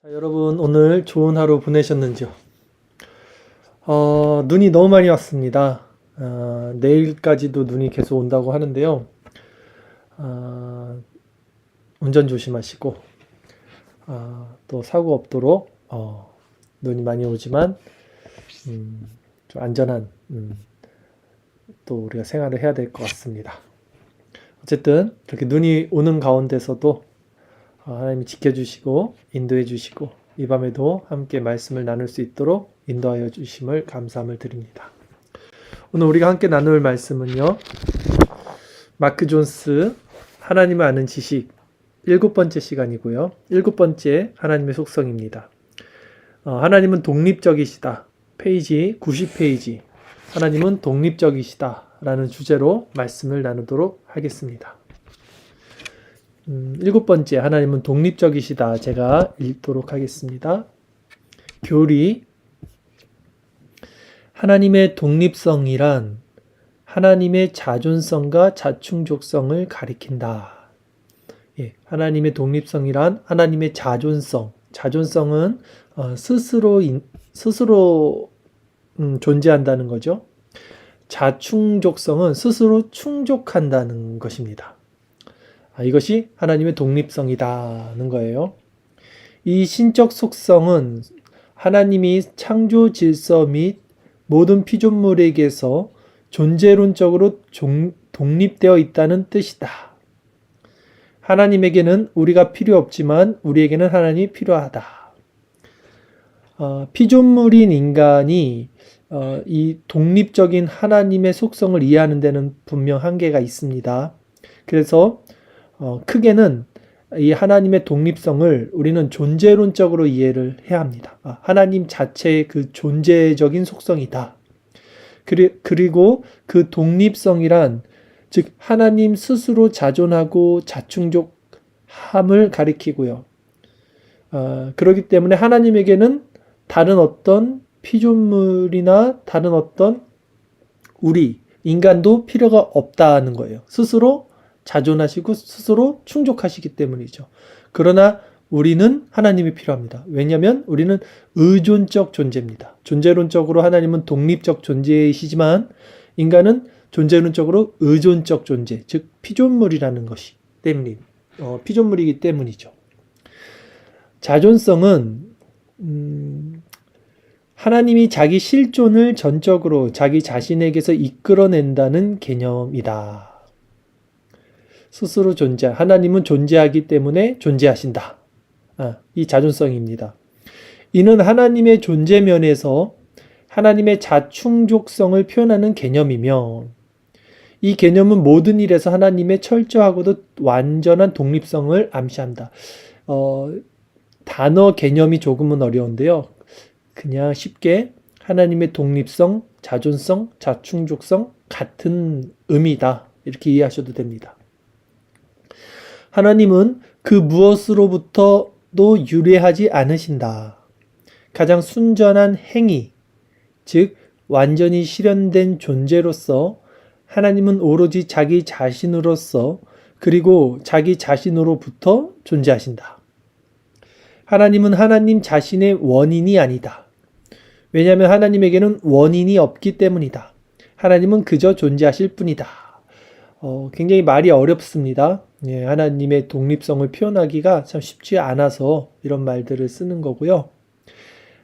자, 여러분 오늘 좋은 하루 보내셨는지요? 눈이 너무 많이 왔습니다. 내일까지도 눈이 계속 온다고 하는데요. 어, 운전 조심하시고 또 사고 없도록 눈이 많이 오지만 좀 안전한 또 우리가 생활을 해야 될 것 같습니다. 어쨌든 이렇게 눈이 오는 가운데서도 하나님이 지켜주시고 인도해 주시고 이 밤에도 함께 말씀을 나눌 수 있도록 인도하여 주심을 감사함을 드립니다. 오늘 우리가 함께 나눌 말씀은요, 마크 존스 하나님을 아는 지식 7번째 시간이고요. 7번째 하나님의 속성입니다. 하나님은 독립적이시다. 페이지 90페이지 하나님은 독립적이시다 라는 주제로 말씀을 나누도록 하겠습니다. 7번째 하나님은 독립적이시다. 제가 읽도록 하겠습니다. 교리 하나님의 독립성이란 하나님의 자존성과 자충족성을 가리킨다. 하나님의 독립성이란 하나님의 자존성. 자존성은 스스로 존재한다는 거죠. 자충족성은 스스로 충족한다는 것입니다. 이것이 하나님의 독립성이다는 거예요. 이 신적 속성은 하나님이 창조 질서 및 모든 피조물에게서 존재론적으로 독립되어 있다는 뜻이다. 하나님에게는 우리가 필요 없지만 우리에게는 하나님이 필요하다. 피조물인 인간이 이 독립적인 하나님의 속성을 이해하는 데는 분명 한계가 있습니다. 그래서 크게는 이 하나님의 독립성을 우리는 존재론적으로 이해를 해야 합니다. 하나님 자체의 그 존재적인 속성이다. 그리고 그 독립성이란 즉 하나님 스스로 자존하고 자충족함을 가리키고요. 그렇기 때문에 하나님에게는 다른 어떤 피조물이나 다른 어떤 우리 인간도 필요가 없다는 거예요. 스스로 자존하시고 스스로 충족하시기 때문이죠. 그러나 우리는 하나님이 필요합니다. 왜냐하면 우리는 의존적 존재입니다. 존재론적으로 하나님은 독립적 존재이시지만 인간은 존재론적으로 의존적 존재, 즉 피조물이라는 것이 피조물이기 때문이죠. 자존성은 하나님이 자기 실존을 전적으로 자기 자신에게서 이끌어낸다는 개념이다. 스스로 하나님은 존재하기 때문에 존재하신다. 이 자존성입니다. 이는 하나님의 존재면에서 하나님의 자충족성을 표현하는 개념이며 이 개념은 모든 일에서 하나님의 철저하고도 완전한 독립성을 암시한다. 단어 개념이 조금은 어려운데요. 그냥 쉽게 하나님의 독립성, 자존성, 자충족성 같은 의미다. 이렇게 이해하셔도 됩니다. 하나님은 그 무엇으로부터도 유래하지 않으신다. 가장 순전한 행위, 즉 완전히 실현된 존재로서 하나님은 오로지 자기 자신으로서 그리고 자기 자신으로부터 존재하신다. 하나님은 하나님 자신의 원인이 아니다. 왜냐하면 하나님에게는 원인이 없기 때문이다. 하나님은 그저 존재하실 뿐이다. 굉장히 말이 어렵습니다. 하나님의 독립성을 표현하기가 참 쉽지 않아서 이런 말들을 쓰는 거고요.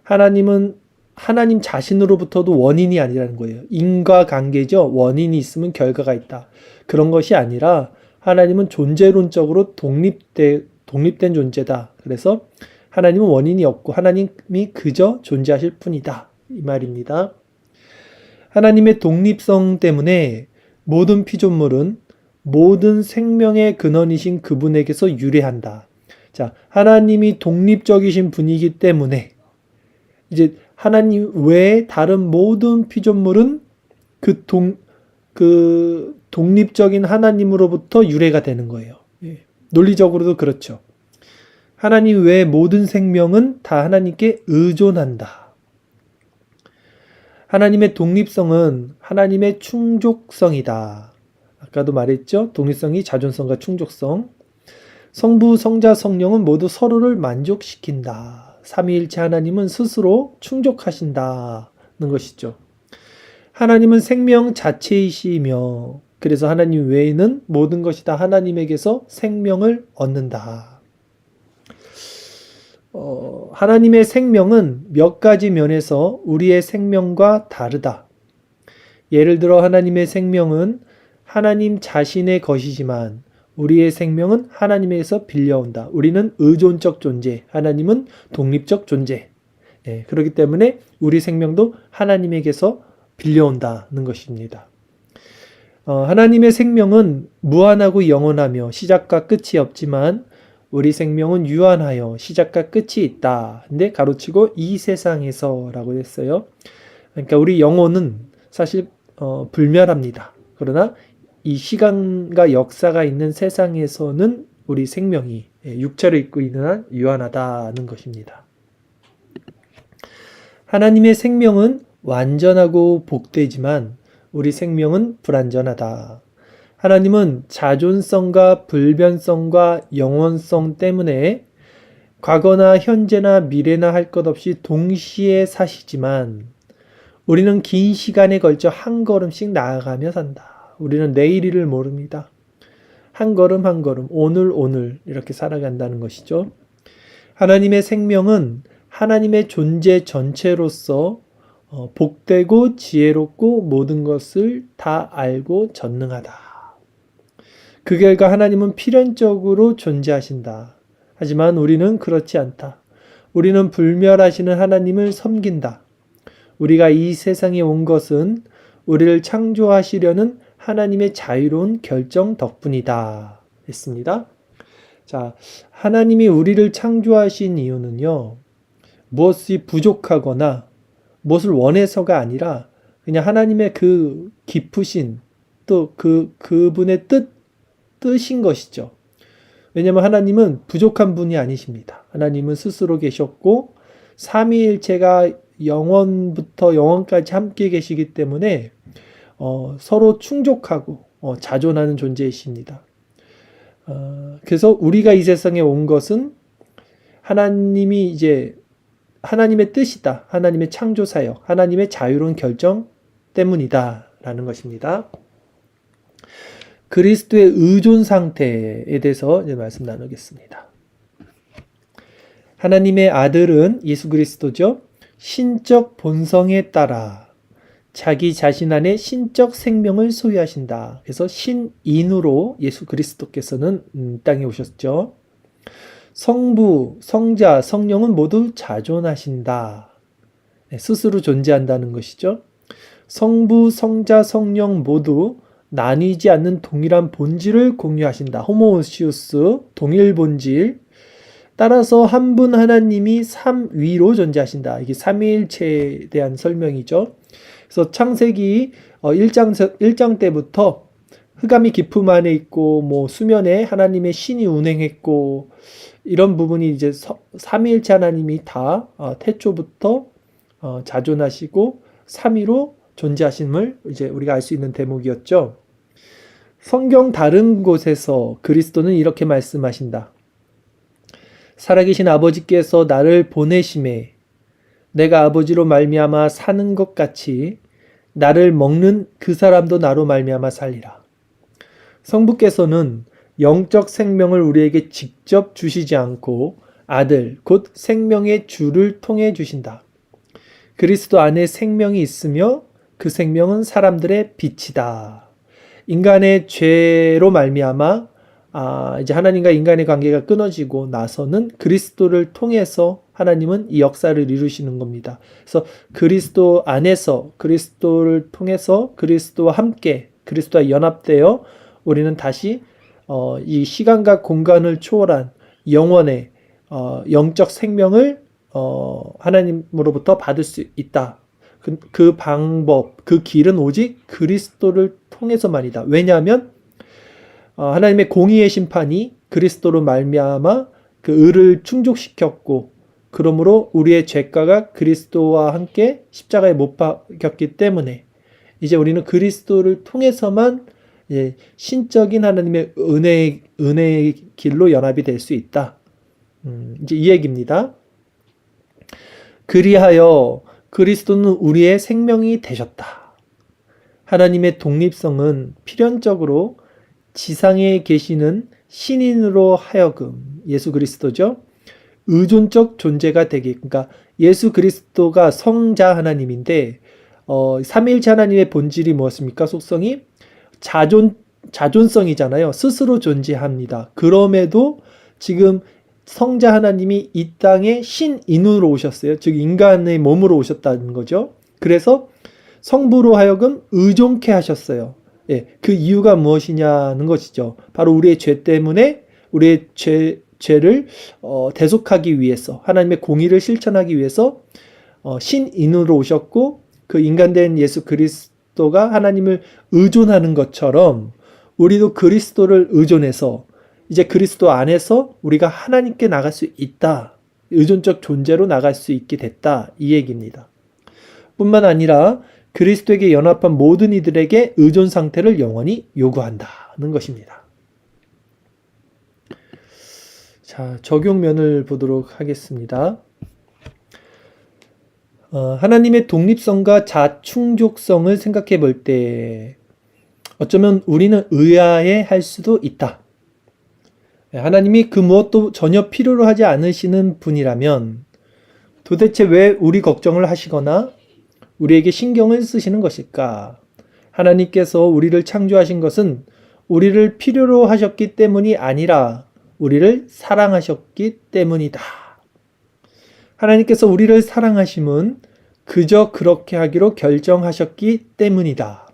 하나님은 하나님 자신으로부터도 원인이 아니라는 거예요. 인과관계죠. 원인이 있으면 결과가 있다. 그런 것이 아니라 하나님은 존재론적으로 독립된 존재다. 그래서 하나님은 원인이 없고 하나님이 그저 존재하실 뿐이다. 이 말입니다. 하나님의 독립성 때문에 모든 피조물은 모든 생명의 근원이신 그분에게서 유래한다. 자, 하나님이 독립적이신 분이기 때문에 이제 하나님 외에 다른 모든 피조물은 그 독립적인 하나님으로부터 유래가 되는 거예요. 논리적으로도 그렇죠. 하나님 외의 모든 생명은 다 하나님께 의존한다. 하나님의 독립성은 하나님의 충족성이다. 아까도 말했죠. 독립성이 자존성과 충족성. 성부, 성자, 성령은 모두 서로를 만족시킨다. 삼위일체 하나님은 스스로 충족하신다는 것이죠. 하나님은 생명 자체이시며 그래서 하나님 외에는 모든 것이 다 하나님에게서 생명을 얻는다. 하나님의 생명은 몇 가지 면에서 우리의 생명과 다르다. 예를 들어 하나님의 생명은 하나님 자신의 것이지만 우리의 생명은 하나님에게서 빌려온다. 우리는 의존적 존재, 하나님은 독립적 존재. 그렇기 때문에 우리 생명도 하나님에게서 빌려온다는 것입니다. 하나님의 생명은 무한하고 영원하며 시작과 끝이 없지만 우리 생명은 유한하여 시작과 끝이 있다. 근데 가로치고 이 세상에서라고 했어요. 그러니까 우리 영혼은 사실 불멸합니다. 그러나 이 시간과 역사가 있는 세상에서는 우리 생명이 육체를 입고 있는 한 유한하다는 것입니다. 하나님의 생명은 완전하고 복되지만 우리 생명은 불완전하다. 하나님은 자존성과 불변성과 영원성 때문에 과거나 현재나 미래나 할 것 없이 동시에 사시지만 우리는 긴 시간에 걸쳐 한 걸음씩 나아가며 산다. 우리는 내일을 모릅니다. 한 걸음 한 걸음, 오늘 이렇게 살아간다는 것이죠. 하나님의 생명은 하나님의 존재 전체로서 복되고 지혜롭고 모든 것을 다 알고 전능하다. 그 결과 하나님은 필연적으로 존재하신다. 하지만 우리는 그렇지 않다. 우리는 불멸하시는 하나님을 섬긴다. 우리가 이 세상에 온 것은 우리를 창조하시려는 하나님의 자유로운 결정 덕분이다. 했습니다. 자, 하나님이 우리를 창조하신 이유는요, 무엇이 부족하거나 무엇을 원해서가 아니라 그냥 하나님의 그 깊으신 또 그분의 뜻인 것이죠. 왜냐하면 하나님은 부족한 분이 아니십니다. 하나님은 스스로 계셨고 삼위일체가 영원부터 영원까지 함께 계시기 때문에 서로 충족하고 자존하는 존재이십니다. 그래서 우리가 이 세상에 온 것은 하나님이 이제 하나님의 뜻이다. 하나님의 창조 사역, 하나님의 자유로운 결정 때문이다라는 것입니다. 그리스도의 의존 상태에 대해서 이제 말씀 나누겠습니다. 하나님의 아들은 예수 그리스도죠. 신적 본성에 따라 자기 자신 안에 신적 생명을 소유하신다. 그래서 신인으로 예수 그리스도께서는 땅에 오셨죠. 성부, 성자, 성령은 모두 자존하신다. 스스로 존재한다는 것이죠. 성부, 성자, 성령 모두 나뉘지 않는 동일한 본질을 공유하신다. 호모우시우스, 동일 본질. 따라서 한 분 하나님이 삼위로 존재하신다. 이게 삼위일체에 대한 설명이죠. 그래서 창세기 1장 때부터 흑암이 깊음 안에 있고 수면에 하나님의 신이 운행했고 이런 부분이 이제 삼위일체 하나님이 다 태초부터 자존하시고 삼위로 존재하심을 이제 우리가 알 수 있는 대목이었죠. 성경 다른 곳에서 그리스도는 이렇게 말씀하신다. 살아계신 아버지께서 나를 보내심에 내가 아버지로 말미암아 사는 것 같이 나를 먹는 그 사람도 나로 말미암아 살리라. 성부께서는 영적 생명을 우리에게 직접 주시지 않고 아들, 곧 생명의 주를 통해 주신다. 그리스도 안에 생명이 있으며 그 생명은 사람들의 빛이다. 인간의 죄로 말미암아 이제 하나님과 인간의 관계가 끊어지고 나서는 그리스도를 통해서 하나님은 이 역사를 이루시는 겁니다. 그래서 그리스도 안에서 그리스도를 통해서 그리스도와 함께 그리스도와 연합되어 우리는 다시 이 시간과 공간을 초월한 영원의 영적 생명을 하나님으로부터 받을 수 있다. 그 방법, 그 길은 오직 그리스도를 통해서만이다. 왜냐하면 하나님의 공의의 심판이 그리스도로 말미암아 그 의를 충족시켰고 그러므로 우리의 죄가가 그리스도와 함께 십자가에 못 박혔기 때문에 이제 우리는 그리스도를 통해서만 예, 신적인 하나님의 은혜의 길로 연합이 될 수 있다. 이제 이 얘기입니다. 그리하여 그리스도는 우리의 생명이 되셨다. 하나님의 독립성은 필연적으로 지상에 계시는 신인으로 하여금 예수 그리스도죠. 의존적 존재가 되게, 그러니까 예수 그리스도가 성자 하나님인데 삼위일체 하나님의 본질이 무엇입니까? 속성이 자존성이잖아요. 스스로 존재합니다. 그럼에도 지금 성자 하나님이 이 땅에 신인으로 오셨어요. 즉 인간의 몸으로 오셨다는 거죠. 그래서 성부로 하여금 의존케 하셨어요. 예, 그 이유가 무엇이냐는 것이죠. 바로 우리의 죄 때문에 우리의 죄를 대속하기 위해서, 하나님의 공의를 실천하기 위해서 신인으로 오셨고, 그 인간된 예수 그리스도가 하나님을 의존하는 것처럼 우리도 그리스도를 의존해서 이제 그리스도 안에서 우리가 하나님께 나갈 수 있다. 의존적 존재로 나갈 수 있게 됐다. 이 얘기입니다. 뿐만 아니라 그리스도에게 연합한 모든 이들에게 의존 상태를 영원히 요구한다는 것입니다. 자, 적용면을 보도록 하겠습니다. 하나님의 독립성과 자충족성을 생각해 볼 때 어쩌면 우리는 의아해 할 수도 있다. 하나님이 그 무엇도 전혀 필요로 하지 않으시는 분이라면 도대체 왜 우리 걱정을 하시거나 우리에게 신경을 쓰시는 것일까? 하나님께서 우리를 창조하신 것은 우리를 필요로 하셨기 때문이 아니라 우리를 사랑하셨기 때문이다. 하나님께서 우리를 사랑하심은 그저 그렇게 하기로 결정하셨기 때문이다.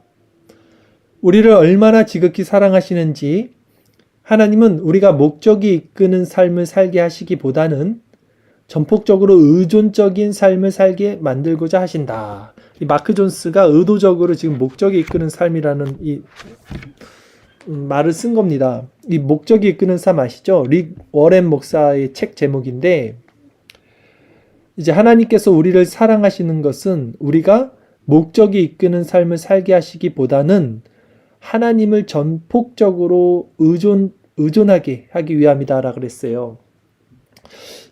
우리를 얼마나 지극히 사랑하시는지 하나님은 우리가 목적이 이끄는 삶을 살게 하시기보다는 전폭적으로 의존적인 삶을 살게 만들고자 하신다. 이 마크 존스가 의도적으로 지금 목적이 이끄는 삶이라는 이 말을 쓴 겁니다. 이 목적이 이끄는 삶 아시죠? 릭 워렌 목사의 책 제목인데, 이제 하나님께서 우리를 사랑하시는 것은 우리가 목적이 이끄는 삶을 살게 하시기보다는 하나님을 전폭적으로 의존하게 하기 위함이다라 그랬어요.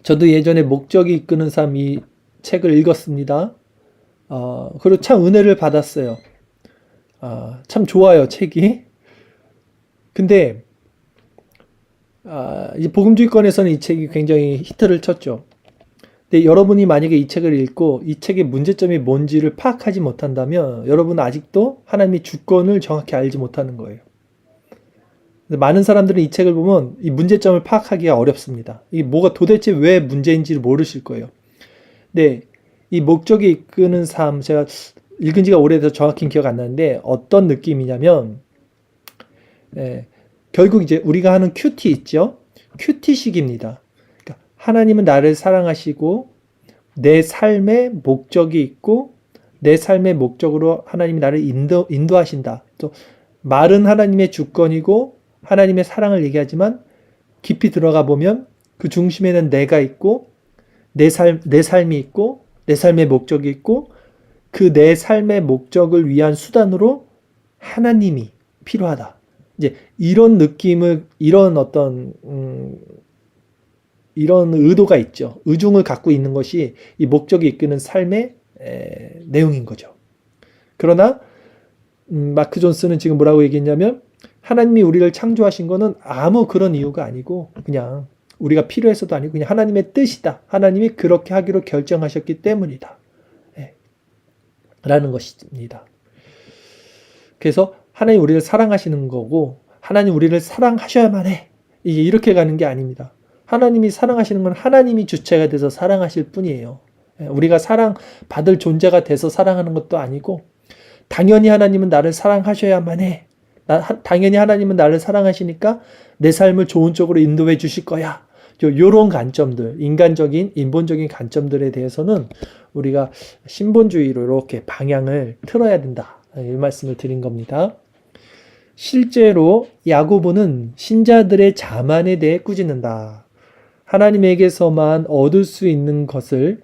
저도 예전에 목적이 이끄는 삶 이 책을 읽었습니다. 그리고 참 은혜를 받았어요. 참 좋아요, 책이. 근데 이제 복음주의권에서는 이 책이 굉장히 히트를 쳤죠. 근데 여러분이 만약에 이 책을 읽고 이 책의 문제점이 뭔지를 파악하지 못한다면 여러분은 아직도 하나님의 주권을 정확히 알지 못하는 거예요. 많은 사람들은 이 책을 보면 이 문제점을 파악하기가 어렵습니다. 이게 뭐가 도대체 왜 문제인지를 모르실 거예요. 근데 이 목적이 이끄는 삶, 제가 읽은 지가 오래돼서 정확히 기억 안 나는데 어떤 느낌이냐면, 결국 이제 우리가 하는 큐티 있죠? 큐티식입니다. 그러니까 하나님은 나를 사랑하시고 내 삶의 목적이 있고 내 삶의 목적으로 하나님이 나를 인도하신다. 또 말은 하나님의 주권이고 하나님의 사랑을 얘기하지만 깊이 들어가 보면 그 중심에는 내가 있고 내 삶이 있고 내 삶의 목적이 있고 그 내 삶의 목적을 위한 수단으로 하나님이 필요하다. 이제 이런 느낌을, 이런 어떤 이런 의도가 있죠. 의중을 갖고 있는 것이 이 목적이 이끄는 삶의 내용인 거죠. 그러나 마크 존스는 지금 뭐라고 얘기했냐면, 하나님이 우리를 창조하신 거는 아무 그런 이유가 아니고 그냥 우리가 필요해서도 아니고 그냥 하나님의 뜻이다. 하나님이 그렇게 하기로 결정하셨기 때문이다. 라는 것입니다. 그래서 하나님 우리를 사랑하시는 거고 하나님 우리를 사랑하셔야만 해. 이게 이렇게 가는 게 아닙니다. 하나님이 사랑하시는 건 하나님이 주체가 돼서 사랑하실 뿐이에요. 우리가 사랑받을 존재가 돼서 사랑하는 것도 아니고 당연히 하나님은 나를 사랑하셔야만 해. 당연히 하나님은 나를 사랑하시니까 내 삶을 좋은 쪽으로 인도해 주실 거야. 이런 관점들, 인간적인, 인본적인 관점들에 대해서는 우리가 신본주의로 이렇게 방향을 틀어야 된다. 이 말씀을 드린 겁니다. 실제로 야고보는 신자들의 자만에 대해 꾸짖는다. 하나님에게서만 얻을 수 있는 것을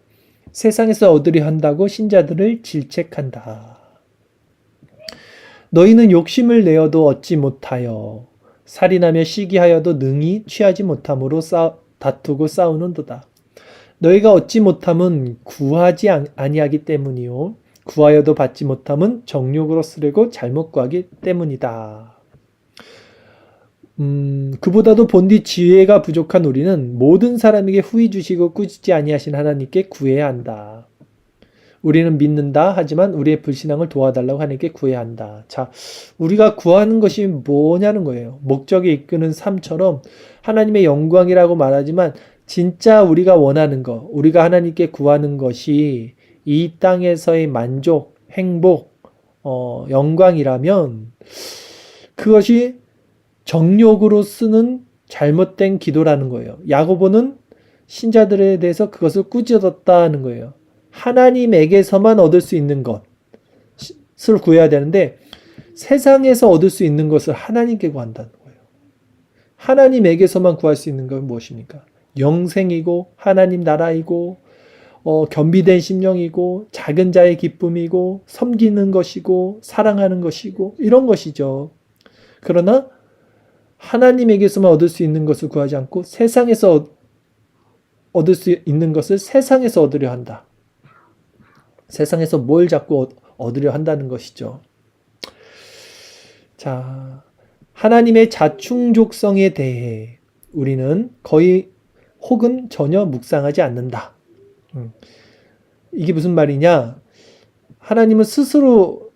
세상에서 얻으려 한다고 신자들을 질책한다. 너희는 욕심을 내어도 얻지 못하여 살인하며 시기하여도 능히 취하지 못함으로 다투고 싸우는도다. 너희가 얻지 못함은 구하지 아니하기 때문이요 구하여도 받지 못함은 정욕으로 쓰려고 잘못 구하기 때문이다. 그보다도 본디 지혜가 부족한 우리는 모든 사람에게 후히 주시고 꾸짖지 아니하신 하나님께 구해야 한다. 우리는 믿는다 하지만 우리의 불신앙을 도와달라고 하나님께 구해야 한다. 자, 우리가 구하는 것이 뭐냐는 거예요. 목적에 이끄는 삶처럼 하나님의 영광이라고 말하지만 진짜 우리가 원하는 것, 우리가 하나님께 구하는 것이 이 땅에서의 만족, 행복, 영광이라면 그것이 정욕으로 쓰는 잘못된 기도라는 거예요. 야고보는 신자들에 대해서 그것을 꾸짖었다는 거예요. 하나님에게서만 얻을 수 있는 것을 구해야 되는데 세상에서 얻을 수 있는 것을 하나님께 구한다는 거예요. 하나님에게서만 구할 수 있는 건 무엇입니까? 영생이고 하나님 나라이고 겸비된 심령이고 작은 자의 기쁨이고 섬기는 것이고 사랑하는 것이고 이런 것이죠. 그러나 하나님에게서만 얻을 수 있는 것을 구하지 않고 세상에서 얻을 수 있는 것을 세상에서 얻으려 한다. 세상에서 뭘 자꾸 얻으려 한다는 것이죠. 자, 하나님의 자충족성에 대해 우리는 거의 혹은 전혀 묵상하지 않는다. 이게 무슨 말이냐? 하나님은 스스로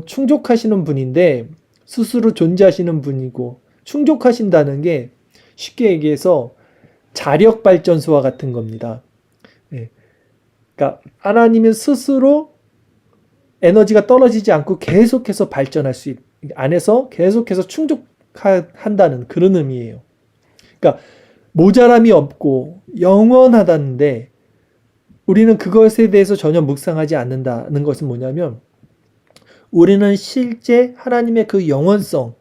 충족하시는 분인데 스스로 존재하시는 분이고 충족하신다는 게 쉽게 얘기해서 자력발전소와 같은 겁니다. 네. 그러니까 하나님은 스스로 에너지가 떨어지지 않고 계속해서 발전할 수 안에서 계속해서 충족한다는 그런 의미예요. 그러니까 모자람이 없고 영원하다는데 우리는 그것에 대해서 전혀 묵상하지 않는다는 것은 뭐냐면 우리는 실제 하나님의 그 영원성을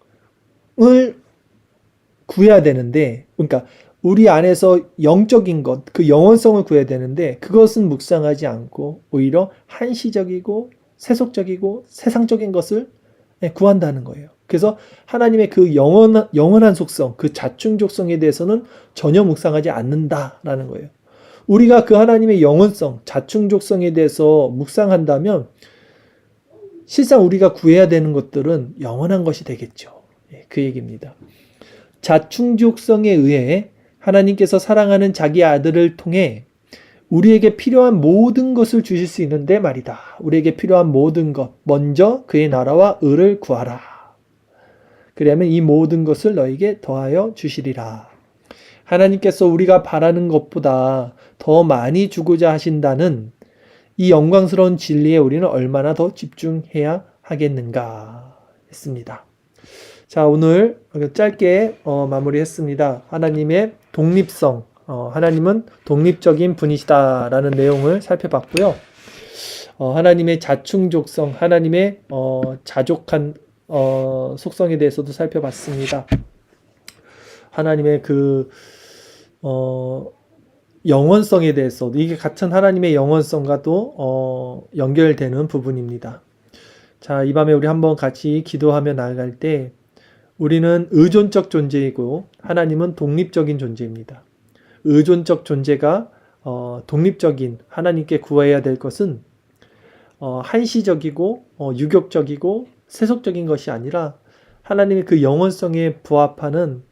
구해야 되는데 그러니까 우리 안에서 영적인 것, 그 영원성을 구해야 되는데 그것은 묵상하지 않고 오히려 한시적이고 세속적이고 세상적인 것을 구한다는 거예요. 그래서 하나님의 그 영원한 속성, 그 자충족성에 대해서는 전혀 묵상하지 않는다라는 거예요. 우리가 그 하나님의 영원성, 자충족성에 대해서 묵상한다면 실상 우리가 구해야 되는 것들은 영원한 것이 되겠죠. 그 얘기입니다. 자충족성에 의해 하나님께서 사랑하는 자기 아들을 통해 우리에게 필요한 모든 것을 주실 수 있는데 말이다. 우리에게 필요한 모든 것, 먼저 그의 나라와 의를 구하라. 그러면 이 모든 것을 너에게 더하여 주시리라. 하나님께서 우리가 바라는 것보다 더 많이 주고자 하신다는 이 영광스러운 진리에 우리는 얼마나 더 집중해야 하겠는가 했습니다. 자, 오늘 짧게 마무리했습니다. 하나님의 독립성, 하나님은 독립적인 분이시다라는 내용을 살펴봤고요. 하나님의 자충족성, 하나님의 자족한 속성에 대해서도 살펴봤습니다. 하나님의 그 영원성에 대해서도 이게 같은 하나님의 영원성과도 연결되는 부분입니다. 자, 이 밤에 우리 한번 같이 기도하며 나아갈 때 우리는 의존적 존재이고 하나님은 독립적인 존재입니다. 의존적 존재가 독립적인 하나님께 구해야 될 것은 한시적이고 유격적이고 세속적인 것이 아니라 하나님의 그 영원성에 부합하는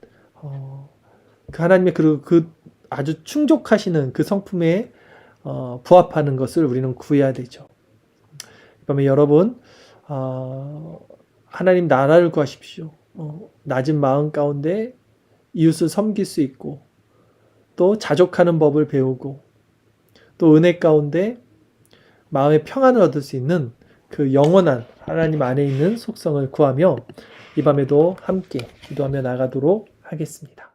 그 하나님의 그 아주 충족하시는 그 성품에 부합하는 것을 우리는 구해야 되죠. 이 밤에 여러분 하나님 나라를 구하십시오. 낮은 마음 가운데 이웃을 섬길 수 있고 또 자족하는 법을 배우고 또 은혜 가운데 마음의 평안을 얻을 수 있는 그 영원한 하나님 안에 있는 속성을 구하며 이 밤에도 함께 기도하며 나가도록 하겠습니다.